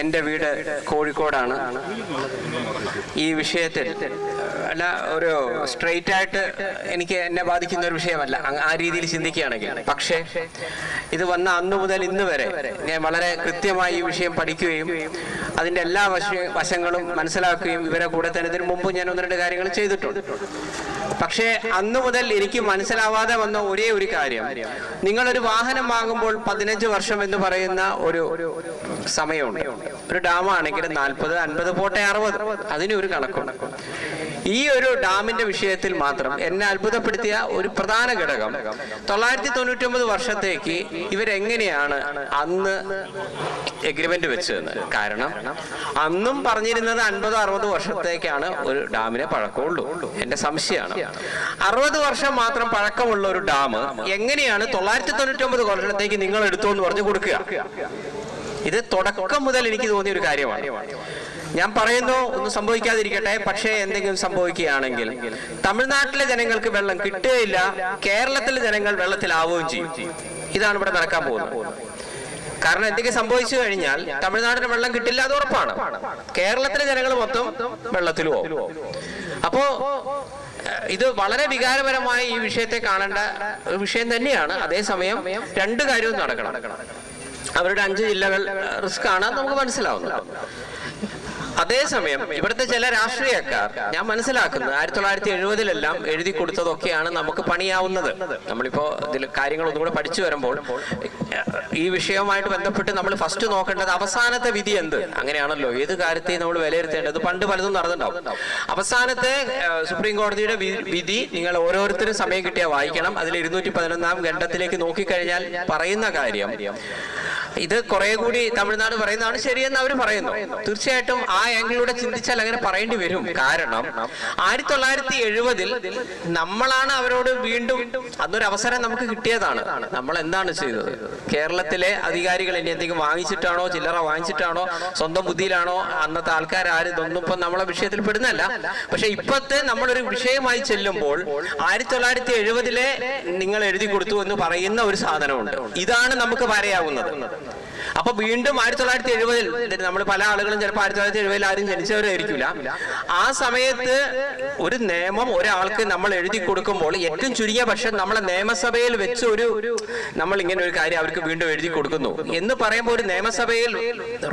എൻ്റെ വീട് കോഴിക്കോടാണ്. ഈ വിഷയത്തിൽ അല്ല, ഒരു സ്ട്രെയിറ്റ് ആയിട്ട് എനിക്ക് എന്നെ ബാധിക്കുന്ന ഒരു വിഷയമല്ല ആ രീതിയിൽ ചിന്തിക്കുകയാണെങ്കിൽ. പക്ഷേ ഇത് വന്ന അന്നു മുതൽ ഇന്ന് വരെ ഞാൻ വളരെ കൃത്യമായി ഈ വിഷയം പഠിക്കുകയും അതിൻ്റെ എല്ലാ വശങ്ങളും മനസ്സിലാക്കുകയും ഇവരെ കൂടെ തന്നെ ഇതിനു മുമ്പ് ഞാൻ 1-2 കാര്യങ്ങൾ ചെയ്തിട്ടുണ്ട്. പക്ഷേ അന്നു മുതൽ എനിക്ക് മനസ്സിലാവാതെ വന്ന ഒരേ ഒരു കാര്യം, നിങ്ങളൊരു വാഹനം വാങ്ങുമ്പോൾ 15 വർഷം എന്ന് പറയുന്ന ഒരു സമയമുണ്ട്. ഒരു ഡാമാണെങ്കിൽ 40, 50 പോട്ടെ 60, അതിനൊരു കണക്കുണ്ട്. ഈ ഒരു ഡാമിന്റെ വിഷയത്തിൽ മാത്രം എന്നെ അത്ഭുതപ്പെടുത്തിയ ഒരു പ്രധാന ഘടകം 999 വർഷത്തേക്ക് ഇവരെങ്ങനെയാണ് അന്ന് എഗ്രിമെന്റ് വെച്ചതെന്ന്. കാരണം അന്നും പറഞ്ഞിരുന്നത് 50-60 വർഷത്തേക്കാണ് ഒരു ഡാമിനെ പഴക്കമുള്ളൂ. എന്റെ സംശയമാണ് 60 വർഷം മാത്രം പഴക്കമുള്ള ഒരു ഡാം എങ്ങനെയാണ് 999 വർഷത്തേക്ക് നിങ്ങൾ എടുത്തോ എന്ന് പറഞ്ഞു കൊടുക്കുക. ഇത് തുടക്കം മുതൽ എനിക്ക് തോന്നിയ ഒരു കാര്യമാണ്. ഞാൻ പറയുന്നു ഒന്നും സംഭവിക്കാതിരിക്കട്ടെ, പക്ഷേ എന്തെങ്കിലും സംഭവിക്കുകയാണെങ്കിൽ തമിഴ്നാട്ടിലെ ജനങ്ങൾക്ക് വെള്ളം കിട്ടുകയില്ല, കേരളത്തിലെ ജനങ്ങൾ വെള്ളത്തിലാവുകയും ചെയ്യും. ഇതാണ് ഇവിടെ നടക്കാൻ പോകുന്നത്. കാരണം എന്തെങ്കിലും സംഭവിച്ചു കഴിഞ്ഞാൽ തമിഴ്നാടിന് വെള്ളം കിട്ടില്ല, അത് ഉറപ്പാണ്. കേരളത്തിലെ ജനങ്ങൾ മൊത്തം വെള്ളത്തിൽ പോകും. അപ്പോ ഇത് വളരെ വികാരപരമായി ഈ വിഷയത്തെ കാണേണ്ട വിഷയം തന്നെയാണ്. അതേസമയം 2 കാര്യവും നടക്കണം. അവരുടെ 5 ജില്ലകൾ റിസ്ക് ആണ്, നമുക്ക് മനസ്സിലാവുന്നത്. അതേസമയം ഇവിടുത്തെ ചില രാഷ്ട്രീയക്കാർ, ഞാൻ മനസ്സിലാക്കുന്നത് 1970-ലെല്ലാം എഴുതി കൊടുത്തതൊക്കെയാണ് നമുക്ക് പണിയാവുന്നത്. നമ്മളിപ്പോ ഇതിൽ കാര്യങ്ങളൊന്നും കൂടെ പഠിച്ചു വരുമ്പോൾ ഈ വിഷയവുമായിട്ട് ബന്ധപ്പെട്ട് നമ്മൾ ഫസ്റ്റ് നോക്കേണ്ടത് അവസാനത്തെ വിധി എന്ത്. അങ്ങനെയാണല്ലോ ഏത് കാര്യത്തെയും നമ്മൾ വിലയിരുത്തേണ്ടത്. പണ്ട് പലതും നടന്നിട്ടുണ്ടാവും. അവസാനത്തെ സുപ്രീം കോടതിയുടെ വിധി നിങ്ങൾ ഓരോരുത്തരും സമയം കിട്ടിയാൽ വായിക്കണം. അതിൽ 211-ാം ഖണ്ഡത്തിലേക്ക് നോക്കിക്കഴിഞ്ഞാൽ പറയുന്ന കാര്യം, ഇത് കുറെ കൂടി തമിഴ്നാട് പറയുന്നതാണ് ശരിയെന്ന് അവർ പറയുന്നു. തീർച്ചയായിട്ടും ആ ആംഗിളിലൂടെ ചിന്തിച്ചാൽ അങ്ങനെ പറയേണ്ടി വരും. കാരണം 1970-ൽ നമ്മളാണ് അവരോട് വീണ്ടും അന്നൊരു അവസരം നമുക്ക് കിട്ടിയതാണ്. നമ്മൾ എന്താണ് ചെയ്തത്? കേരളത്തിലെ അധികാരികൾ ഇനി എന്തെങ്കിലും വാങ്ങിച്ചിട്ടാണോ, ചില്ലറ വാങ്ങിച്ചിട്ടാണോ, സ്വന്തം ബുദ്ധിയിലാണോ, അന്നത്തെ ആൾക്കാർ ആരും ഇതൊന്നും ഇപ്പം നമ്മളെ വിഷയത്തിൽ പെടുന്നല്ല. പക്ഷെ ഇപ്പത്തെ നമ്മളൊരു വിഷയമായി ചെല്ലുമ്പോൾ 1970-ലെ നിങ്ങൾ എഴുതി കൊടുത്തു എന്ന് പറയുന്ന ഒരു സാധനമുണ്ട്. ഇതാണ് നമുക്ക് പറയാവുന്നത്. അപ്പൊ വീണ്ടും 1970-ൽ നമ്മൾ പല ആളുകളും ചിലപ്പോൾ 1970-ൽ ആരും ജനിച്ചവരായിരിക്കില്ല. ആ സമയത്ത് ഒരു നിയമം ഒരാൾക്ക് നമ്മൾ എഴുതി കൊടുക്കുമ്പോൾ ഏറ്റവും ചുരുങ്ങിയ പക്ഷം നമ്മളെ നിയമസഭയിൽ വെച്ച് നമ്മൾ ഇങ്ങനെ ഒരു കാര്യം അവർക്ക് വീണ്ടും എഴുതി കൊടുക്കുന്നു എന്ന് പറയുമ്പോൾ ഒരു നിയമസഭയിൽ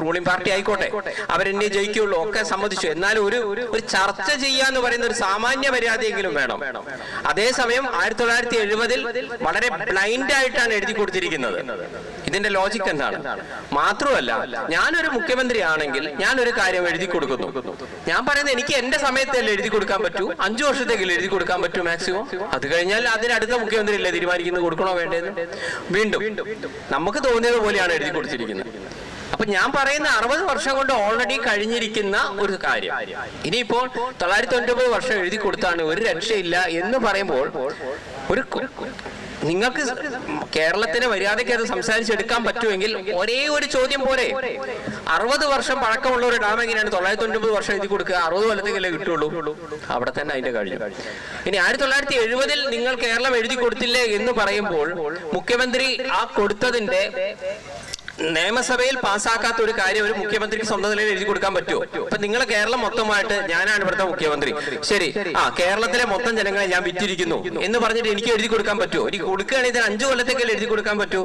റൂളിംഗ് പാർട്ടി ആയിക്കോട്ടെ, അവരെന്നെ ജയിക്കുള്ളൂ, ഒക്കെ സമ്മതിച്ചു. എന്നാലും ഒരു ചർച്ച ചെയ്യാന്ന് പറയുന്ന ഒരു സാമാന്യ മര്യാദയെങ്കിലും വേണം. അതേസമയം 1970-ൽ വളരെ ബ്ലൈൻഡ് ആയിട്ടാണ് എഴുതി കൊടുത്തിരിക്കുന്നത്. ഇതിന്റെ ലോജിക് എന്താണ്? മാത്രമല്ല, ഞാനൊരു മുഖ്യമന്ത്രി ആണെങ്കിൽ ഞാനൊരു കാര്യം എഴുതി കൊടുക്കുന്നു. ഞാൻ പറയുന്നത് എനിക്ക് എന്റെ സമയത്തല്ലേ എഴുതി കൊടുക്കാൻ പറ്റൂ, 5 വർഷത്തേക്കല്ലേ എഴുതി കൊടുക്കാൻ പറ്റൂ മാക്സിമം. അത് കഴിഞ്ഞാൽ അതിനടുത്ത മുഖ്യമന്ത്രി അല്ലേ തീരുമാനിക്കുന്നത് കൊടുക്കണോ വേണ്ടതെന്ന്. വീണ്ടും നമുക്ക് തോന്നിയത് പോലെയാണ് എഴുതി കൊടുത്തിരിക്കുന്നത്. അപ്പൊ ഞാൻ പറയുന്ന 60 വർഷം കൊണ്ട് ഓൾറെഡി കഴിഞ്ഞിരിക്കുന്ന ഒരു കാര്യം ഇനിയിപ്പോൾ 999 വർഷം എഴുതി കൊടുത്താണ് ഒരു രക്ഷയില്ല എന്ന് പറയുമ്പോൾ നിങ്ങൾക്ക് കേരളത്തിന് മര്യാദയ്ക്ക് അത് സംസാരിച്ചെടുക്കാൻ പറ്റുമെങ്കിൽ ഒരേ ഒരു ചോദ്യം പോരെ. 60 വർഷം പഴക്കമുള്ള ഒരു ഡാം എങ്ങനെയാണ് 999 വർഷം എഴുതി കൊടുക്കുക? 60 കൊല്ലത്തേക്കല്ലേ കിട്ടുള്ളൂ. അവിടെ തന്നെ അതിന്റെ കഴിഞ്ഞു. ഇനി 1970-ൽ നിങ്ങൾ കേരളം എഴുതി കൊടുത്തില്ലേ എന്ന് പറയുമ്പോൾ മുഖ്യമന്ത്രി ആ കൊടുത്തതിന്റെ നിയമസഭയിൽ പാസ്സാക്കാത്ത ഒരു കാര്യം ഒരു മുഖ്യമന്ത്രിക്ക് സ്വന്തം നിലയിൽ എഴുതി കൊടുക്കാൻ പറ്റുമോ? അപ്പൊ നിങ്ങളെ കേരളം മൊത്തമായിട്ട് ഞാനാണ് ഇവിടുത്തെ മുഖ്യമന്ത്രി, ശരി, കേരളത്തിലെ മൊത്തം ജനങ്ങളെ ഞാൻ വിറ്റിരിക്കുന്നു എന്ന് പറഞ്ഞിട്ട് എനിക്ക് എഴുതി കൊടുക്കാൻ പറ്റുമോ? എനിക്ക് കൊടുക്കുകയാണെങ്കിൽ 5 കൊല്ലത്തേക്കല്ലേ എഴുതി കൊടുക്കാൻ പറ്റൂ.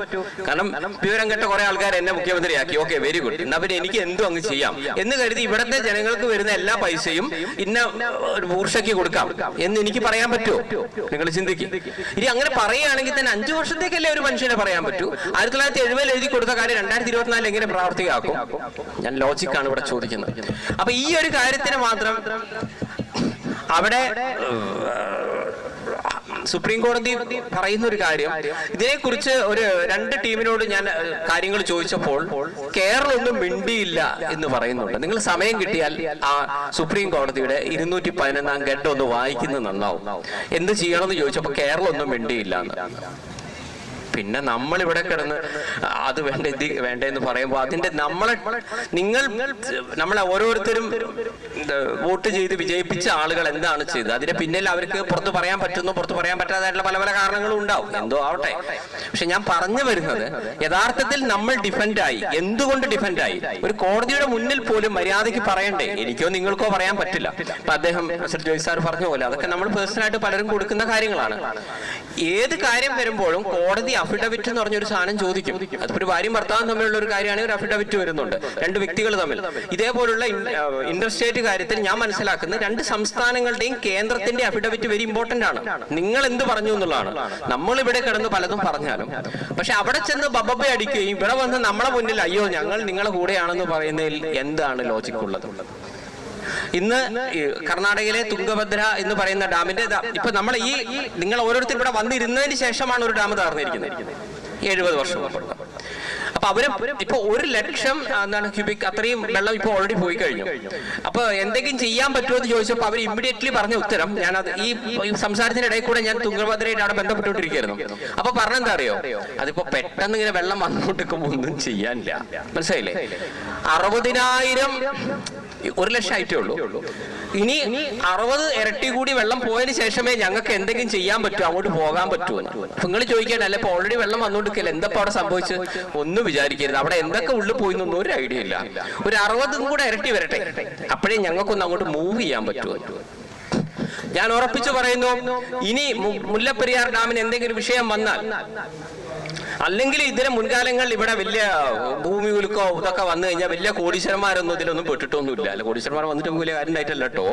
കാരണം വിവരം കെട്ട കുറെ ആൾക്കാർ എന്നെ മുഖ്യമന്ത്രിയാക്കി, ഓക്കെ വെരി ഗുഡ്, എന്നാ പിന്നെ എനിക്ക് എന്തും അങ്ങ് ചെയ്യാം എന്ന് കരുതി ഇവിടുത്തെ ജനങ്ങൾക്ക് വരുന്ന എല്ലാ പൈസയും ഇന്ന ഒരു മൂർഷയ്ക്ക് കൊടുക്കാം എന്ന് എനിക്ക് പറയാൻ പറ്റുമോ? നിങ്ങൾ ചിന്തിക്കും. ഇനി അങ്ങനെ പറയുകയാണെങ്കിൽ തന്നെ 5 വർഷത്തേക്കല്ലേ ഒരു മനുഷ്യനെ പറയാൻ പറ്റൂ. 1970-ൽ എഴുതി കൊടുത്ത കാര്യം 2024 എങ്ങനെ പ്രാവർത്തികമാക്കും? ഞാൻ ലോജിക്കാണ് ഇവിടെ ചോദിക്കുന്നത്. അപ്പൊ ഈ ഒരു കാര്യത്തിന് മാത്രം അവിടെ സുപ്രീം കോടതി പറയുന്ന ഒരു കാര്യം, ഇതിനെക്കുറിച്ച് ഒരു 2 ടീമിനോട് ഞാൻ കാര്യങ്ങൾ ചോദിച്ചപ്പോൾ കേരളം ഒന്നും മിണ്ടിയില്ല എന്ന് പറയുന്നുണ്ട്. നിങ്ങൾ സമയം കിട്ടിയാൽ ആ സുപ്രീം കോടതിയുടെ 211-ാം ഖണ്ഡം ഒന്ന് വായിക്കുന്നത് നന്നാവും. എന്ത് ചെയ്യണമെന്ന് ചോദിച്ചപ്പോൾ കേരളം ഒന്നും മിണ്ടിയില്ല എന്ന്. പിന്നെ നമ്മളിവിടെ കിടന്ന് അത് വേണ്ട ഇത് വേണ്ടെന്ന് പറയുമ്പോൾ അതിന്റെ നമ്മളെ ഓരോരുത്തരും വോട്ട് ചെയ്ത് വിജയിപ്പിച്ച ആളുകൾ എന്താണ് ചെയ്തത്, അതിന്റെ പിന്നിൽ അവർക്ക് പുറത്ത് പറയാൻ പറ്റുന്നു, പുറത്ത് പറയാൻ പറ്റാതായിട്ടുള്ള പല പല കാരണങ്ങളും ഉണ്ടാവും, എന്തോ ആവട്ടെ. പക്ഷെ ഞാൻ പറഞ്ഞു വരുന്നത്, യഥാർത്ഥത്തിൽ നമ്മൾ ഡിഫൻഡായി. എന്തുകൊണ്ട് ഡിഫൻഡായി? ഒരു കോടതിയുടെ മുന്നിൽ പോലും മര്യാദയ്ക്ക് പറയണ്ടേ? എനിക്കോ നിങ്ങൾക്കോ പറയാൻ പറ്റില്ല. ഇപ്പൊ അദ്ദേഹം ജോയ് സാർ പറഞ്ഞ പോലെ അതൊക്കെ നമ്മൾ പേഴ്സണലായിട്ട് പലരും കൊടുക്കുന്ന കാര്യങ്ങളാണ്. ഏത് കാര്യം വരുമ്പോഴും കോടതി അഫിഡവിറ്റ് എന്ന് പറഞ്ഞൊരു സാധനം ചോദിക്കും. അതിപ്പോ ഒരു ഭാര്യയും ഭർത്താവും തമ്മിലുള്ള ഒരു കാര്യമാണെങ്കിൽ ഒരു അഫിഡവിറ്റ് വരുന്നുണ്ട്, രണ്ട് വ്യക്തികൾ തമ്മിൽ. ഇതേപോലുള്ള ഇന്റർസ്റ്റേറ്റ് കാര്യത്തിൽ ഞാൻ മനസ്സിലാക്കുന്നത് രണ്ട് സംസ്ഥാനങ്ങളുടെയും കേന്ദ്രത്തിന്റെ അഫിഡവിറ്റ് വെരി ഇമ്പോർട്ടന്റ് ആണ്. നിങ്ങൾ എന്ത് പറഞ്ഞു എന്നുള്ളതാണ്. നമ്മൾ ഇവിടെ കിടന്ന് പലതും പറഞ്ഞാലും പക്ഷെ അവിടെ ചെന്ന് ബബബ അടിക്കുകയും ഇവിടെ വന്ന് നമ്മളെ മുന്നിൽ അയ്യോ ഞങ്ങൾ നിങ്ങളെ കൂടെയാണെന്ന് പറയുന്നതിൽ എന്താണ് ലോജിക് ഉള്ളത്? ഇന്ന് കർണാടകയിലെ തുംഗഭദ്ര എന്ന് പറയുന്ന ഡാമിന്റെ ഇപ്പൊ നമ്മൾ നിങ്ങൾ ഓരോരുത്തരും ഇവിടെ വന്നിരുന്നതിന് ശേഷമാണ് ഒരു ഡാം തകർന്നിരിക്കുന്നത് 70 വർഷം മുമ്പ്. അപ്പൊ അവര് ഇപ്പൊ 1 ലക്ഷം ക്യൂബിക് അത്രയും വെള്ളം ഇപ്പൊ ഓൾറെഡി പോയി കഴിഞ്ഞു. അപ്പൊ എന്തെങ്കിലും ചെയ്യാൻ പറ്റുമോ എന്ന് ചോദിച്ചപ്പോൾ അവർ ഇമ്മീഡിയറ്റ്ലി പറഞ്ഞ ഉത്തരം, ഞാനത് ഈ സംസാരത്തിന്റെ ഇടയിൽ കൂടെ ഞാൻ തുംഗഭദ്രയായിട്ട് അവിടെ ബന്ധപ്പെട്ടുകൊണ്ടിരിക്കുകയായിരുന്നു. അപ്പൊ പറഞ്ഞെന്താ അറിയോ, അതിപ്പോ പെട്ടെന്ന് ഇങ്ങനെ വെള്ളം വന്നുകൊണ്ടിരിക്കുമ്പോ ഒന്നും ചെയ്യാനില്ല. മനസ്സിലായില്ലേ? 60,000 1 ലക്ഷം ആയിട്ടേ ഉള്ളൂ. ഇനി 60 ഇരട്ടി കൂടി വെള്ളം പോയതിനു ശേഷമേ ഞങ്ങൾക്ക് എന്തെങ്കിലും ചെയ്യാൻ പറ്റൂ, അങ്ങോട്ട് പോകാൻ പറ്റുമെന്ന്. നിങ്ങൾ ചോദിക്കേണ്ട അല്ലെ, ഇപ്പൊ ഓൾറെഡി വെള്ളം വന്നുകൊണ്ടിരിക്കല്ലേ, എന്താ അവിടെ സംഭവിച്ച്? ഒന്നും വിചാരിക്കരുത്. അവിടെ എന്തൊക്കെ ഉള്ളിൽ പോയി എന്നൊന്നും ഒരു ഐഡിയ ഇല്ല. ഒരു 60 കൂടെ ഇരട്ടി വരട്ടെ, അപ്പോഴേ ഞങ്ങൾക്കൊന്ന് അങ്ങോട്ട് മൂവ് ചെയ്യാൻ പറ്റുമോ. ഞാൻ ഉറപ്പിച്ചു പറയുന്നു, ഇനി മുല്ലപ്പെരിയാർ ഡാമിന് എന്തെങ്കിലും വിഷയം വന്നാൽ, അല്ലെങ്കിൽ ഇതിന് മുൻകാലങ്ങളിൽ ഇവിടെ വലിയ ഭൂമി കുലുക്കോ ഇതൊക്കെ വന്നു കഴിഞ്ഞാൽ വലിയ കോടീശ്വരന്മാരൊന്നും ഇതിലൊന്നും പെട്ടിട്ടൊന്നുമില്ല. അല്ല, കോടീശ്വരന്മാർ വന്നിട്ട് വലിയ കാര്യം ഉണ്ടായിട്ടല്ല കേട്ടോ.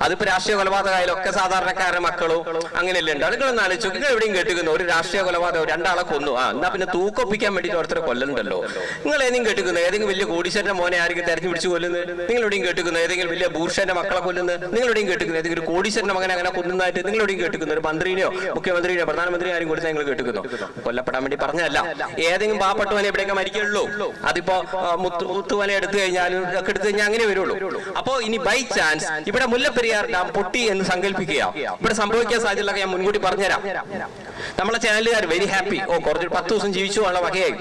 അതിപ്പോ രാഷ്ട്രീയ കൊലപാതകമായാലും ഒക്കെ സാധാരണക്കാരുടെ മക്കളോ അങ്ങനെയല്ലേ ഉണ്ട്. അതുങ്ങളൊന്നും ആലോചിച്ചു, നിങ്ങൾ എവിടെയും കേട്ടിരിക്കുന്നു ഒരു രാഷ്ട്രീയ കൊലപാതകം, 2 ആളെ കൊന്നു, എന്നാ പിന്നെ തൂക്കൊപ്പിക്കാൻ വേണ്ടിയിട്ട് ഓരോരുത്തരെ കൊല്ലുന്നുണ്ടല്ലോ. നിങ്ങൾ ഏതെങ്കിലും കേട്ടിരിക്കുന്നു ഏതെങ്കിലും വലിയ കോടീശ്വരന്റെ മോനെ ആരെങ്കിലും തെരഞ്ഞു പിടിച്ച് കൊല്ലുന്നത്? നിങ്ങൾ എവിടെയും കേട്ടിരിക്കുന്നു ഏതെങ്കിലും വലിയ ഭൂഷന്റെ മക്കളെ കൊല്ലുന്നത്? നിങ്ങൾ എവിടെയും കേട്ടിരിക്കുന്നു ഏതെങ്കിലും ഒരു കോടീശ്വരന്റെ മകനെ അങ്ങനെ കൊല്ലുന്നതായിട്ട് നിങ്ങൾ എവിടെയും കേട്ടിരിക്കുന്നു? ഒരു മന്ത്രിനെയോ മുഖ്യമന്ത്രിയോ പ്രധാനമന്ത്രിയോ ആരും കൊടുത്താൽ നിങ്ങൾ കേട്ടിരിക്കുന്നു? കൊല്ലപ്പെടാൻ വേണ്ടി പറഞ്ഞല്ല. ഏതെങ്കിലും പാവപ്പെട്ടവനെ എവിടെയൊക്കെ മരിക്കുള്ളൂ. അതിപ്പോ മുത്തുവല എടുത്തു കഴിഞ്ഞാലും ഒക്കെ എടുത്തു കഴിഞ്ഞാൽ അങ്ങനെ വരുള്ളൂ. അപ്പോ ഇനി ബൈ ചാൻസ് ഇവിടെ മുല്ലപ്പെരിയാർ ഡാം പൊട്ടി എന്ന് സങ്കല്പിക്കുക, ഇവിടെ സംഭവിക്കാൻ സാധ്യതയുള്ളതൊക്കെ ഞാൻ മുൻകൂട്ടി പറഞ്ഞുതരാം. നമ്മളെ ചാനലുകാർ വെരി ഹാപ്പി, കുറച്ച് 10 ദിവസം ജീവിച്ചു ഉള്ള വകയായി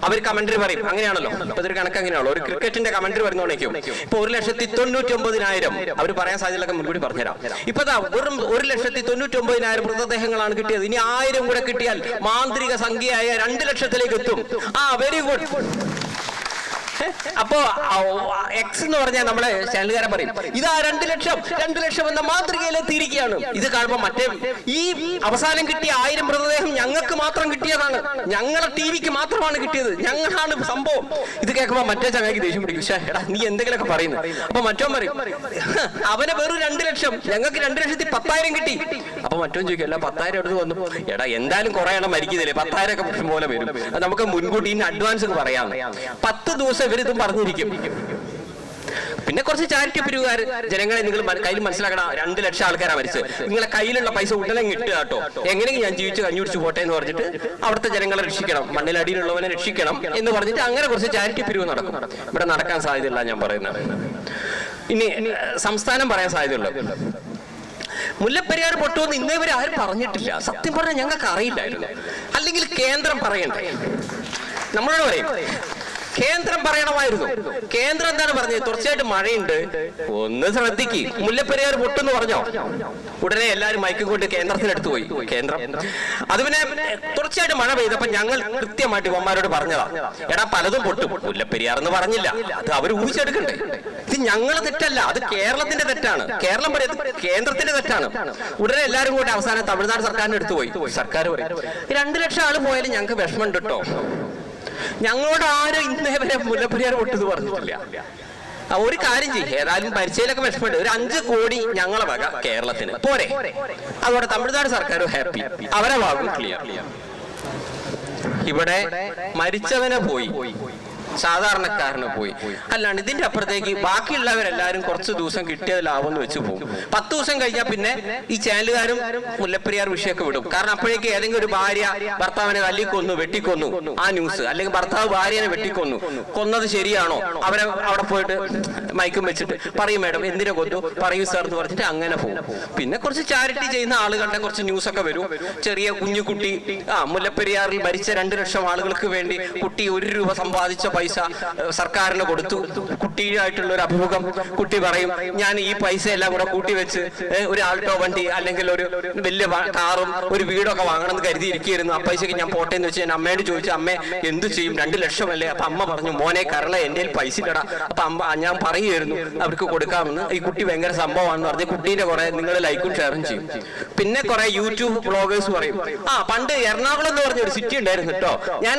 അവർ കമന്ററി പറയും. അങ്ങനെയാണല്ലോ, ഇപ്പൊ ഇതൊരു കണക്ക് അങ്ങനെയാണല്ലോ. ഒരു ക്രിക്കറ്റിന്റെ കമന്ററി വരുന്നോണേക്കും ഇപ്പൊ 1,99,000 അവർ പറയാൻ സാധ്യതയൊക്കെ മുൻകൂട്ടി പറഞ്ഞുതരാം. ഇപ്പൊ വെറും 1,99,000 മൃതദേഹങ്ങളാണ് കിട്ടിയത്. ഇനി 1000 കൂടെ കിട്ടിയാൽ മാന്ത്രിക സംഖ്യയായ 2 ലക്ഷത്തിലേക്ക് എത്തും. Very good. അപ്പോ എക്സ് എന്ന് പറഞ്ഞാൽ നമ്മളെ ചാനലുകാരെ പറയും, ഇതാ 2 ലക്ഷം എന്ന മാതൃകയിലെത്തിയിരിക്കുകയാണ്. ഇത് കാണുമ്പോൾ മറ്റേ ഈ അവസാനം കിട്ടിയ 1000 മൃതദേഹം ഞങ്ങൾക്ക് മാത്രം കിട്ടിയതാണ്, ഞങ്ങളെ ടിവിക്ക് മാത്രമാണ് കിട്ടിയത്, ഞങ്ങളാണ് സംഭവം. ഇത് കേൾക്കുമ്പോൾ മറ്റേ ചങ്ങായിക്ക് ദേഷ്യം പിടിക്കും, എടാ നീ എന്തെങ്കിലുമൊക്കെ പറയുന്നു. അപ്പൊ മറ്റോ പറയും, അവനെ വെറും 2 ലക്ഷം, ഞങ്ങൾക്ക് 2,10,000 കിട്ടി. അപ്പൊ മറ്റോ ചോദിക്കും, അല്ല 10,000 എടുത്ത് വന്നു. എടാ എന്തായാലും കുറെ എണ്ണം മരിക്കുന്നില്ലേ, 10,000 ഒക്കെ പ്രശ്നം പോലെ വരും. നമുക്ക് മുൻകൂട്ടി ഇനി അഡ്വാൻസ് പറയാം. 10 ദിവസം ഇവരിതും പറഞ്ഞിരിക്കും. പിന്നെ കുറച്ച് ചാരിറ്റി പിരിവുകാർ ജനങ്ങളെ നിങ്ങൾ കയ്യിൽ മനസ്സിലാക്കണം, 2 ലക്ഷം ആൾക്കാരാണ് മരിച്ചത്, നിങ്ങളെ കയ്യിലുള്ള പൈസ ഉടനെ കിട്ടുക കേട്ടോ, എങ്ങനെയെങ്കിലും ഞാൻ ജീവിച്ച് കഞ്ഞുടിച്ച് പോട്ടെ എന്ന് പറഞ്ഞിട്ട് അവിടുത്തെ ജനങ്ങളെ രക്ഷിക്കണം, മണ്ണിലടിയിലുള്ളവനെ രക്ഷിക്കണം എന്ന് പറഞ്ഞിട്ട് അങ്ങനെ കുറച്ച് ചാരിറ്റി പിരിവ് നടക്കും. ഇവിടെ നടക്കാൻ സാധ്യതയില്ല ഞാൻ പറയുന്നത്. ഇനി സംസ്ഥാനം പറയാൻ സാധ്യതയുള്ളത്, മുല്ലപ്പെരിയാർ പൊട്ടുമെന്ന് ഇന്നേ വരെ ആരും പറഞ്ഞിട്ടില്ല. സത്യം പറഞ്ഞാൽ ഞങ്ങൾക്ക് അറിയില്ലായിരുന്നു. അല്ലെങ്കിൽ കേന്ദ്രം പറയണ്ടേ? നമ്മളോട് പറയും കേന്ദ്രം പറയണമായിരുന്നു. കേന്ദ്രം എന്താണ് പറഞ്ഞത്? തുടർച്ചയായിട്ട് മഴയുണ്ട്, ഒന്ന് ശ്രദ്ധിക്ക്, മുല്ലപ്പെരിയാർ പൊട്ടെന്ന് പറഞ്ഞോ, ഉടനെ എല്ലാവരും മൈക്ക് കൊണ്ട് കേന്ദ്രത്തിനടുത്ത് പോയി. കേന്ദ്രം അത് പിന്നെ തുടർച്ചയായിട്ട് മഴ പെയ്തപ്പോ ഞങ്ങൾ കൃത്യമായിട്ട് ഇവന്മാരോട് പറഞ്ഞതാ, എടാ പലതും പൊട്ടും, മുല്ലപ്പെരിയാർ എന്ന് പറഞ്ഞില്ല, അത് അവർ ഊഹിച്ചെടുക്കണ്ടേ. ഇത് ഞങ്ങളെ തെറ്റല്ല, അത് കേരളത്തിന്റെ തെറ്റാണ്. കേരളം പറയുന്നത് കേന്ദ്രത്തിന്റെ തെറ്റാണ്. ഉടനെ എല്ലാവരും കൂടെ അവസാനം തമിഴ്നാട് സർക്കാരിന്റെ അടുത്ത് പോയി. സർക്കാർ പറയും 2 ലക്ഷം ആള് പോയാലും ഞങ്ങൾക്ക് വിഷമമുണ്ട് കേട്ടോ, ഞങ്ങളോട് ആരും ഇന്നേ വരെ മുല്ലപ്പെരിയാർ പൊട്ടെന്ന് പറഞ്ഞിട്ടില്ല. ഒരു കാര്യം ചെയ്യും, ഏതായാലും പരിചയയിലൊക്കെ വിഷമമുണ്ട്, ഒരു 5 കോടി ഞങ്ങളെ വക കേരളത്തിന് പോരെ. അതോടെ തമിഴ്നാട് സർക്കാരും ഹാപ്പി, അവരെ ഭാഗം ക്ലിയർ. ഇവിടെ മരിച്ചവനെ പോയി സാധാരണക്കാരന് പോയി. അല്ലാണ്ട് ഇതിന്റെ അപ്പുറത്തേക്ക് ബാക്കിയുള്ളവരെല്ലാവരും കുറച്ച് ദിവസം കിട്ടിയത് ലാഭം എന്ന് വെച്ച് പോകും. 10 ദിവസം കഴിഞ്ഞാൽ പിന്നെ ഈ ചാനലുകാരും മുല്ലപ്പെരിയാർ വിഷയമൊക്കെ വിടും. കാരണം അപ്പോഴേക്ക് ഏതെങ്കിലും ഒരു ഭാര്യ ഭർത്താവിനെ തല്ലിക്കൊന്നു, വെട്ടിക്കൊന്നു, ആ ന്യൂസ്, അല്ലെങ്കിൽ ഭർത്താവ് ഭാര്യനെ വെട്ടിക്കൊന്നു, കൊന്നത് ശരിയാണോ, അവരെ അവിടെ പോയിട്ട് മയക്കും വെച്ചിട്ട് പറയും മേഡം എന്തിനെ കൊന്നു, പറയൂ സാർ എന്ന് പറഞ്ഞിട്ട് അങ്ങനെ പോകും. പിന്നെ കുറച്ച് ചാരിറ്റി ചെയ്യുന്ന ആളുകളുടെ കുറച്ച് ന്യൂസൊക്കെ വരും. ചെറിയ കുഞ്ഞുകുട്ടി മുല്ലപ്പെരിയാറിൽ മരിച്ച 2 ലക്ഷം ആളുകൾക്ക് വേണ്ടി കുട്ടി 1 രൂപ സമ്പാദിച്ച പൈസ സർക്കാരിന് കൊടുത്തു. കുട്ടിയായിട്ടുള്ള ഒരു അഭിമുഖം, കുട്ടി പറയും ഞാൻ ഈ പൈസ എല്ലാം കൂടെ കൂട്ടി വെച്ച് ഒരു ആൾട്ടോ വണ്ടി അല്ലെങ്കിൽ ഒരു വലിയ കാറും ഒരു വീടൊക്കെ വാങ്ങണം എന്ന് കരുതിയിരിക്കുകയായിരുന്നു. ആ പൈസക്ക് ഞാൻ പോട്ടെ എന്ന് വെച്ച് ഞാൻ അമ്മയോട് ചോദിച്ചു, അമ്മേ എന്ത് ചെയ്യും, 2 ലക്ഷമല്ലേ? അപ്പൊ അമ്മ പറഞ്ഞു, മോനെ കരള എന്റെ പൈസ ഇല്ലടാ. അപ്പൊ ഞാൻ പറയുമായിരുന്നു അവർക്ക് കൊടുക്കാമെന്ന്. ഈ കുട്ടി ഭയങ്കര സംഭവമാണെന്ന് പറഞ്ഞ് കുട്ടീന്റെ കുറെ നിങ്ങൾ ലൈക്കും ഷെയറും ചെയ്യും. പിന്നെ കുറെ യൂട്യൂബ് ബ്ലോഗേഴ്സ് പറയും, പണ്ട് എറണാകുളം എന്ന് പറഞ്ഞ ഒരു സിറ്റി ഉണ്ടായിരുന്നു കേട്ടോ, ഞാൻ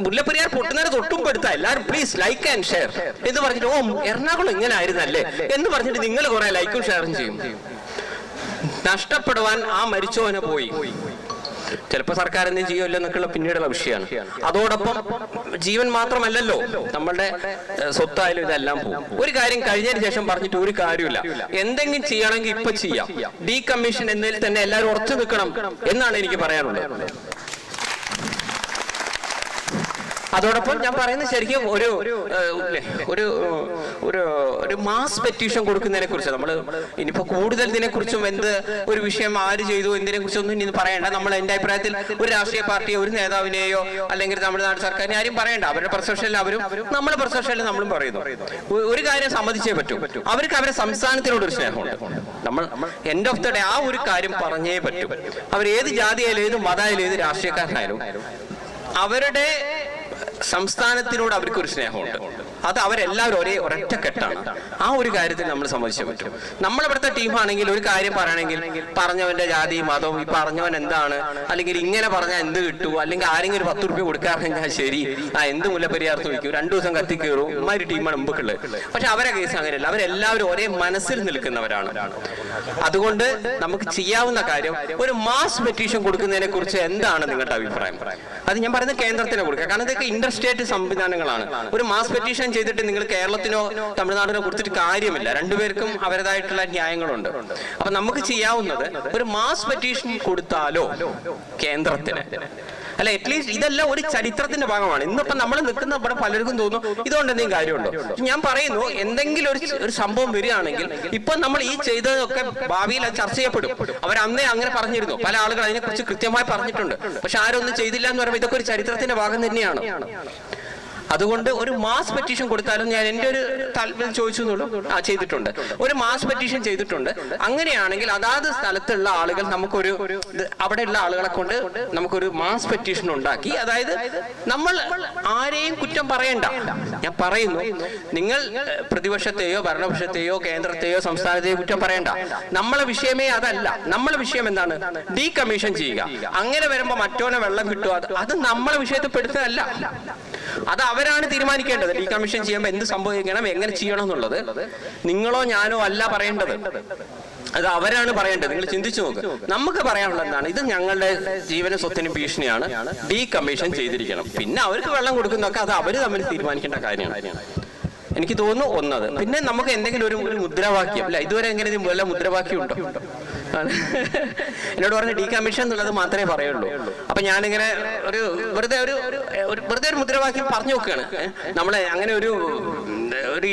മുല്ലപ്പെരിയാർ പൊട്ടുന്നേരം തൊട്ടും പെടുത്ത എല്ലാവരും പ്ലീസ് ലൈക്ക് ആൻഡ് ഷെയർ എന്ന് പറഞ്ഞിട്ട് എറണാകുളം ഇങ്ങനെ ആയിരുന്നല്ലേ എന്ന് പറഞ്ഞിട്ട് നിങ്ങൾ കുറെ ലൈക്കും ഷെയറും ചെയ്യും. നഷ്ടപ്പെടുവാൻ ആ മരിച്ചവനെ പോയി. ചിലപ്പോൾ സർക്കാർ എന്തും ചെയ്യുമല്ലോ എന്നൊക്കെയുള്ള പിന്നീടുള്ള വിഷയമാണ്. അതോടൊപ്പം ജീവൻ മാത്രമല്ലല്ലോ, നമ്മളുടെ സ്വത്തായാലും ഇതെല്ലാം പോകും. ഒരു കാര്യം കഴിഞ്ഞതിന് ശേഷം പറഞ്ഞിട്ട് ഒരു കാര്യമില്ല. എന്തെങ്കിലും ചെയ്യണമെങ്കിൽ ഇപ്പൊ ചെയ്യാം. ഡീകമ്മീഷൻ എന്നതിൽ തന്നെ എല്ലാവരും ഉറച്ചു നിൽക്കണം എന്നാണ് എനിക്ക് പറയാനുള്ളത്. അതോടൊപ്പം ഞാൻ പറയുന്നത് ശരിക്കും ഒരു മാസ് പെറ്റീഷൻ കൊടുക്കുന്നതിനെ കുറിച്ച് നമ്മൾ ഇനിയിപ്പോ കൂടുതൽ ഇതിനെക്കുറിച്ചും എന്ത് ഒരു വിഷയം ആര് ചെയ്തു എന്തിനെ കുറിച്ചൊന്നും ഇനി പറയണ്ട. നമ്മൾ എന്റെ അഭിപ്രായത്തിൽ ഒരു രാഷ്ട്രീയ പാർട്ടിയോ ഒരു നേതാവിനെയോ അല്ലെങ്കിൽ നമ്മുടെ നാട് സർക്കാരിനെ ആരും പറയണ്ട. അവരുടെ പെർസെപ്ഷനിൽ അവരും നമ്മുടെ പെർസെപ്ഷനിൽ നമ്മളും പറയുന്നു. ഒരു കാര്യം സമ്മതിച്ചേ പറ്റൂ, അവർക്ക് അവരുടെ സംസ്ഥാനത്തിനോട് ഒരു സ്നേഹമുണ്ട്. നമ്മൾ എൻഡ് ഓഫ് ദ ഡേ ആ ഒരു കാര്യം പറഞ്ഞേ പറ്റൂ. അവർ ഏത് ജാതിയായാലും ഏത് മതമായാലും ഏത് രാഷ്ട്രീയക്കാരനായാലും അവരുടെ സംസ്ഥാനത്തിനോട് അവർക്കൊരു സ്നേഹമുണ്ട്. അത് അവരെല്ലാവരും ഒരൊറ്റ കെട്ടാണ്. ആ ഒരു കാര്യത്തിൽ നമ്മൾ സമ്മതിച്ചേ പറ്റും. നമ്മളിവിടുത്തെ ടീമാണെങ്കിൽ ഒരു കാര്യം പറയണമെങ്കിൽ പറഞ്ഞവന്റെ ജാതി മതവും ഈ പറഞ്ഞവൻ എന്താണ്, അല്ലെങ്കിൽ ഇങ്ങനെ പറഞ്ഞാൽ എന്ത് കിട്ടൂ, അല്ലെങ്കിൽ ആരെങ്കിലും ഒരു 10 രൂപ കൊടുക്കാറുണ്ടെങ്കിൽ ശരി എന്ത് മുല്ലപ്പെരിയാർ ചോദിക്കൂ, 2 ദിവസം കത്തി കയറും, ഇമാതിരി ടീമാണ് മുമ്പുള്ളത്. പക്ഷെ അവരെ കേസ് അങ്ങനെയല്ല. അവരെല്ലാവരും ഒരേ മനസ്സിൽ നിൽക്കുന്നവരാണ്. അതുകൊണ്ട് നമുക്ക് ചെയ്യാവുന്ന കാര്യം ഒരു മാസ് പെറ്റീഷൻ കൊടുക്കുന്നതിനെ കുറിച്ച് എന്താണ് നിങ്ങളുടെ അഭിപ്രായം? അത് ഞാൻ പറയുന്നത് കേന്ദ്രത്തിന് കൊടുക്കുക. കാരണം ഇതൊക്കെ ഇന്റർസ്റ്റേറ്റ് സംവിധാനങ്ങളാണ്. ഒരു മാസ് പെറ്റീഷൻ ചെയ്തിട്ട് നിങ്ങൾ കേരളത്തിനോ തമിഴ്നാടിനോ കൊടുത്തിട്ട് കാര്യമില്ല. രണ്ടുപേർക്കും അവരുടേതായിട്ടുള്ള ന്യായങ്ങളുണ്ട്. അപ്പൊ നമുക്ക് ചെയ്യാവുന്നത് ഒരു മാസ് പെറ്റീഷൻ കൊടുത്താലോ കേന്ദ്രത്തിന്, അല്ല അറ്റ്ലീസ്റ്റ് ഇതെല്ലാം ഒരു ചരിത്രത്തിന്റെ ഭാഗമാണ്. ഇന്നിപ്പോ നമ്മൾ നിൽക്കുന്ന ഇവിടെ പലർക്കും തോന്നുന്നു ഇതുകൊണ്ട് എന്തെങ്കിലും കാര്യമുണ്ടോ. ഞാൻ പറയുന്നു, എന്തെങ്കിലും ഒരു സംഭവം വരികയാണെങ്കിൽ ഇപ്പൊ നമ്മൾ ഈ ചെയ്തതൊക്കെ ഭാവിയിൽ അത് ചർച്ച ചെയ്യപ്പെടും. അവർ അന്നേ അങ്ങനെ പറഞ്ഞിരുന്നു, പല ആളുകൾ അതിനെക്കുറിച്ച് കൃത്യമായി പറഞ്ഞിട്ടുണ്ട്. പക്ഷെ ആരൊന്നും ചെയ്തില്ല എന്ന് പറയുമ്പോൾ ഇതൊക്കെ ഒരു ചരിത്രത്തിന്റെ ഭാഗം തന്നെയാണ്. അതുകൊണ്ട് ഒരു മാസ് പെറ്റീഷൻ കൊടുത്താലും ഞാൻ എൻ്റെ ഒരു താല്പര്യം ചോദിച്ചെന്നുള്ളൂ. ചെയ്തിട്ടുണ്ട്, ഒരു മാസ് പെറ്റീഷൻ ചെയ്തിട്ടുണ്ട്. അങ്ങനെയാണെങ്കിൽ അതാത് സ്ഥലത്തുള്ള ആളുകൾ നമുക്കൊരു അവിടെയുള്ള ആളുകളെ കൊണ്ട് നമുക്കൊരു മാസ് പെറ്റീഷൻ ഉണ്ടാക്കി, അതായത് നമ്മൾ ആരെയും കുറ്റം പറയണ്ട. ഞാൻ പറയുന്നു, നിങ്ങൾ പ്രതിപക്ഷത്തെയോ ഭരണപക്ഷത്തെയോ കേന്ദ്രത്തെയോ സംസ്ഥാനത്തെയോ കുറ്റം പറയണ്ട. നമ്മളെ വിഷയമേ അതല്ല. നമ്മളെ വിഷയം എന്താണ്? ഡീകമ്മീഷൻ ചെയ്യുക. അങ്ങനെ വരുമ്പോൾ മറ്റോനെ വെള്ളം കിട്ടുക, അത് നമ്മളെ വിഷയത്തിൽ പെടുത്തതല്ല. അത് അവരാണ് തീരുമാനിക്കേണ്ടത്. ഡീകമ്മീഷൻ ചെയ്യുമ്പോൾ എന്ത് സംഭവിക്കണം, എങ്ങനെ ചെയ്യണം എന്നുള്ളത് നിങ്ങളോ ഞാനോ അല്ല പറയേണ്ടത്. അത് അവരാണ് പറയേണ്ടത്. നിങ്ങൾ ചിന്തിച്ചു നോക്ക്. നമുക്ക് പറയാനുള്ളത് എന്താണ്? ഇത് ഞങ്ങളുടെ ജീവനും സ്വത്തിനും ഭീഷണിയാണ്, ഡീകമ്മീഷൻ ചെയ്തിരിക്കണം. പിന്നെ അവർക്ക് വെള്ളം കൊടുക്കുന്നതൊക്കെ അത് അവര് തമ്മിൽ തീരുമാനിക്കേണ്ട കാര്യമാണ്. എനിക്ക് തോന്നുന്നു ഒന്നത്. പിന്നെ നമുക്ക് എന്തെങ്കിലും ഒരു മുദ്രാവാക്യം, അല്ല ഇതുവരെ എങ്ങനെ വല്ല മുദ്രാവാക്യം ഉണ്ടോ? എന്നോട് പറഞ്ഞ ഡീകമ്മീഷൻ എന്നുള്ളത് മാത്രമേ പറയുള്ളൂ. അപ്പൊ ഞാനിങ്ങനെ വെറുതെ ഒരു മുദ്രാവാക്യം പറഞ്ഞു നോക്കുകയാണ്. നമ്മളെ അങ്ങനെ ഒരു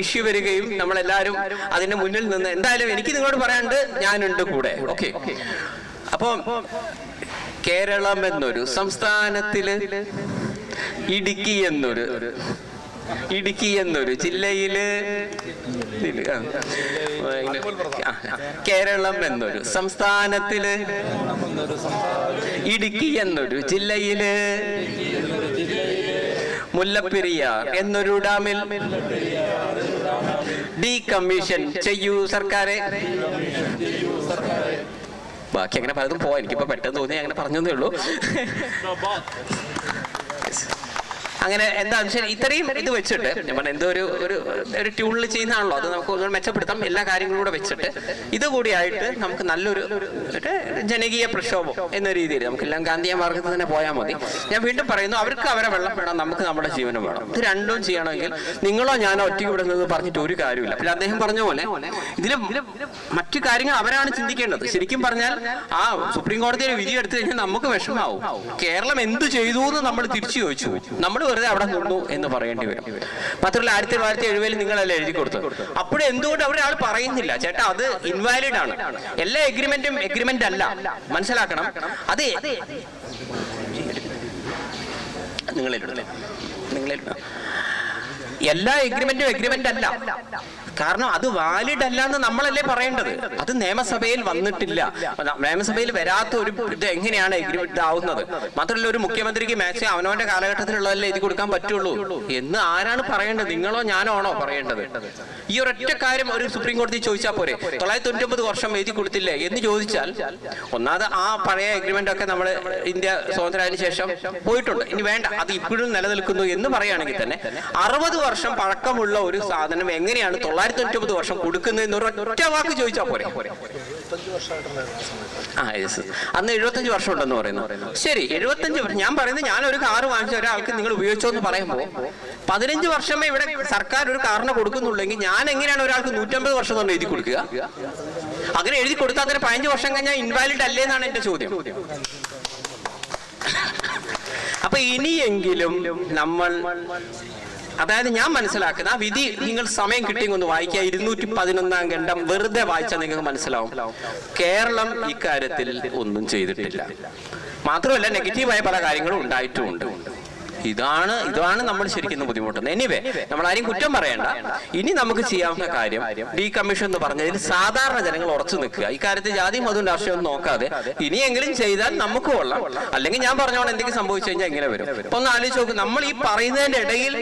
ഇഷ്യൂ വരികയും നമ്മളെല്ലാവരും അതിന്റെ മുന്നിൽ നിന്ന്, എന്തായാലും എനിക്ക് നിങ്ങളോട് പറയാണ്ട് ഞാനുണ്ട് കൂടെ. ഓക്കെ, അപ്പൊ കേരളം എന്നൊരു സംസ്ഥാനത്തില് ഇടുക്കി എന്നൊരു ജില്ലയില്, കേരളം എന്നൊരു സംസ്ഥാനത്തില് ഇടുക്കി എന്നൊരു ജില്ലയില് മുല്ലപ്പെരിയാർ എന്നൊരു ഡാമിൽ ഡീകമ്മീഷൻ ചെയ്യൂ സർക്കാരെ. ബാക്കി അങ്ങനെ പലതും പോവാ. എനിക്കിപ്പോ പെട്ടെന്ന് തോന്നി അങ്ങനെ പറഞ്ഞതേ ഉള്ളൂ. അങ്ങനെ എന്താണെന്ന് വെച്ചാൽ ഇത്രയും ഇത് വെച്ചിട്ട് എന്തോ ഒരു ട്യൂണിൽ ചെയ്യുന്നതാണല്ലോ, അത് നമുക്ക് ഒന്ന് മെച്ചപ്പെടുത്താം. എല്ലാ കാര്യങ്ങളും കൂടെ വെച്ചിട്ട് ഇതുകൂടിയായിട്ട് നമുക്ക് നല്ലൊരു ജനകീയ പ്രക്ഷോഭം എന്ന രീതിയിൽ നമുക്കെല്ലാം ഗാന്ധിയ മാർഗത്തിൽ തന്നെ പോയാൽ മതി. ഞാൻ വീണ്ടും പറയുന്നു, അവർക്ക് അവരെ വെള്ളം വേണം, നമുക്ക് നമ്മുടെ ജീവനം വേണം. ഇത് രണ്ടും ചെയ്യണമെങ്കിൽ നിങ്ങളോ ഞാനോ ഒറ്റയ്ക്ക് വിടുന്നത് പറഞ്ഞിട്ട് ഒരു കാര്യമില്ല. പിന്നെ അദ്ദേഹം പറഞ്ഞ പോലെ ഇതിൽ മറ്റു കാര്യങ്ങൾ അവരാണ് ചിന്തിക്കേണ്ടത്. ശരിക്കും പറഞ്ഞാൽ ആ സുപ്രീം കോടതിയുടെ വിധി എടുത്തു കഴിഞ്ഞാൽ നമുക്ക് വിഷമാവും. കേരളം എന്ത് ചെയ്തു എന്ന് നമ്മൾ തിരിച്ചു ചോദിച്ചു, നമ്മൾ വെറുതെ അവിടെ നിന്നു എന്ന് പറയേണ്ടി വരും. മാത്രമല്ല 1970 നിങ്ങളല്ലേ എഴുതി കൊടുത്തത്. അപ്പോഴും എന്തുകൊണ്ട് ഒരാൾ പറയുന്നില്ല ചേട്ടാ അത് ഇൻവാലിഡ് ആണ്, എല്ലാ എഗ്രിമെന്റും എഗ്രിമെന്റ് അല്ല, മനസ്സിലാക്കണം. അതെ എല്ലാ എഗ്രിമെന്റും എഗ്രിമെന്റ് അല്ല, കാരണം അത് വാലിഡ് അല്ല എന്ന് നമ്മളല്ലേ പറയേണ്ടത്. അത് നിയമസഭയിൽ വന്നിട്ടില്ല, നിയമസഭയിൽ വരാത്ത ഒരു ഇത് എങ്ങനെയാണ് എഗ്രിമെന്റ് ആവുന്നത്? മാത്രമല്ല ഒരു മുഖ്യമന്ത്രിക്ക് മാക്സിമം അവനവന്റെ കാലഘട്ടത്തിലുള്ളതല്ലേ എഴുതി കൊടുക്കാൻ പറ്റുള്ളൂ എന്ന് ആരാണ് പറയേണ്ടത്? നിങ്ങളോ ഞാനോ ആണോ പറയേണ്ടത്? ഈ ഒരൊറ്റ കാര്യം ഒരു സുപ്രീം കോടതി ചോദിച്ചാൽ പോരെ? 999 വർഷം എഴുതി കൊടുത്തില്ലേ എന്ന് ചോദിച്ചാൽ, ഒന്നാമത് ആ പഴയ എഗ്രിമെന്റ് ഒക്കെ നമ്മൾ ഇന്ത്യ സ്വതന്ത്രമായതിനു ശേഷം പോയിട്ടുണ്ട്, ഇനി വേണ്ട, അത് ഇപ്പോഴും നിലനിൽക്കുന്നു എന്ന് പറയുകയാണെങ്കിൽ തന്നെ 60 വർഷം പഴക്കമുള്ള ഒരു സാധനം എങ്ങനെയാണ് 999 വർഷം കൊടുക്കുന്നതെന്ന് ഒരൊറ്റ വാക്ക് ചോദിച്ചാൽ പോരെ? അന്ന് 75 വർഷം ഉണ്ടെന്ന് പറയുന്നു. ശരി, 75 വർഷം. ഞാൻ പറയുന്നത്, ഞാൻ ഒരു കാറ് വാങ്ങിച്ച ഒരാൾക്ക് നിങ്ങൾ ഉപയോഗിച്ചോ എന്ന് പറയുമ്പോൾ 15 വർഷമേ ഇവിടെ സർക്കാർ ഒരു കാറിന് കൊടുക്കുന്നുള്ളെങ്കിൽ ഞാൻ എങ്ങനെയാണ് ഒരാൾക്ക് 150 വർഷം കൊണ്ട് എഴുതി കൊടുക്കുക? അങ്ങനെ എഴുതി കൊടുത്താൽ തന്നെ 15 വർഷം കഴിഞ്ഞാൽ ഇൻവാലിഡ് അല്ലേ എന്നാണ് എന്റെ ചോദ്യം. അപ്പൊ ഇനിയെങ്കിലും നമ്മൾ, അതായത് ഞാൻ മനസ്സിലാക്കുന്ന ആ വിധി നിങ്ങൾ സമയം കിട്ടിയെങ്കിൽ ഒന്ന് വായിക്കുക. 211 ഖണ്ഡം വെറുതെ വായിച്ചാൽ നിങ്ങൾക്ക് മനസ്സിലാവും കേരളം ഇക്കാര്യത്തിൽ ഒന്നും ചെയ്തിട്ടില്ല. മാത്രമല്ല നെഗറ്റീവായ പല കാര്യങ്ങളും ഉണ്ടായിട്ടുമുണ്ട്. ഇതാണ് നമ്മൾ ശരിക്കും ബുദ്ധിമുട്ടുന്നത്. എനിവേ, നമ്മൾ ആരെയും കുറ്റം പറയണ്ട. ഇനി നമുക്ക് ചെയ്യാവുന്ന കാര്യം ഡീകമ്മീഷൻ എന്ന് പറഞ്ഞതിൽ സാധാരണ ജനങ്ങൾ ഉറച്ചു നിൽക്കുക. ഇക്കാര്യത്തിൽ ജാതി മതവും രാഷ്ട്രീയം നോക്കാതെ ഇനിയെങ്കിലും ചെയ്താൽ നമുക്ക് കൊള്ളാം. അല്ലെങ്കിൽ ഞാൻ പറഞ്ഞോളാം എന്തെങ്കിലും സംഭവിച്ചു കഴിഞ്ഞാൽ ഇങ്ങനെ വരും. ഇപ്പൊ ഒന്ന് ആലോചിച്ച് നോക്കും, നമ്മൾ ഈ പറയുന്നതിന്റെ ഇടയിൽ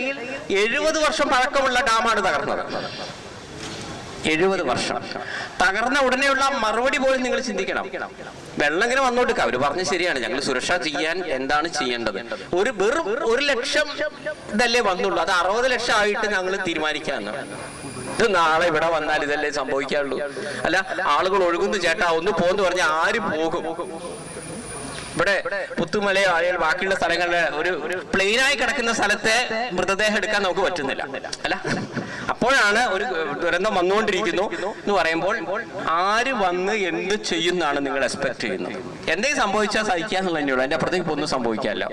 70 വർഷം പഴക്കമുള്ള ഡാമാണ് തകർന്നത്. 70 വർഷം തകർന്ന ഉടനെയുള്ള മറുപടി പോലും നിങ്ങൾ ചിന്തിക്കണം. വെള്ളം ഇങ്ങനെ വന്നോട്ട് അവര് പറഞ്ഞ് ശരിയാണ്, ഞങ്ങൾ സുരക്ഷ ചെയ്യാൻ എന്താണ് ചെയ്യേണ്ടത്? വെറും 1 ലക്ഷം ഇതല്ലേ വന്നുള്ളൂ, അത് 60 ലക്ഷം ആയിട്ട് ഞങ്ങൾ തീരുമാനിക്കാന്ന്. ഇത് നാളെ ഇവിടെ വന്നാൽ ഇതല്ലേ സംഭവിക്കാറുള്ളൂ? അല്ല, ആളുകൾ ഒഴുകുന്നു ചേട്ടാ ഒന്ന് പോന്ന് പറഞ്ഞാൽ ആര് പോകും? ഇവിടെ പുത്തുമലയോ അല്ലെങ്കിൽ ബാക്കിയുള്ള സ്ഥലങ്ങളിലെ ഒരു പ്ലെയിനായി കിടക്കുന്ന സ്ഥലത്തെ മൃതദേഹം എടുക്കാൻ നമുക്ക് പറ്റുന്നില്ല. അല്ല, അപ്പോഴാണ് ഒരു ദുരന്തം വന്നുകൊണ്ടിരിക്കുന്നു എന്ന് പറയുമ്പോൾ ആര് വന്ന് എന്ത് ചെയ്യുന്നതാണ് നിങ്ങൾ എക്സ്പെക്ട് ചെയ്യുന്നത്? എന്തെങ്കിലും സംഭവിച്ചാൽ സഹിക്കാന്നുള്ളതന്നെയുള്ളൂ, അതിന്റെ അപ്പുറത്തേക്ക് ഒന്നും സംഭവിക്കാനില്ല.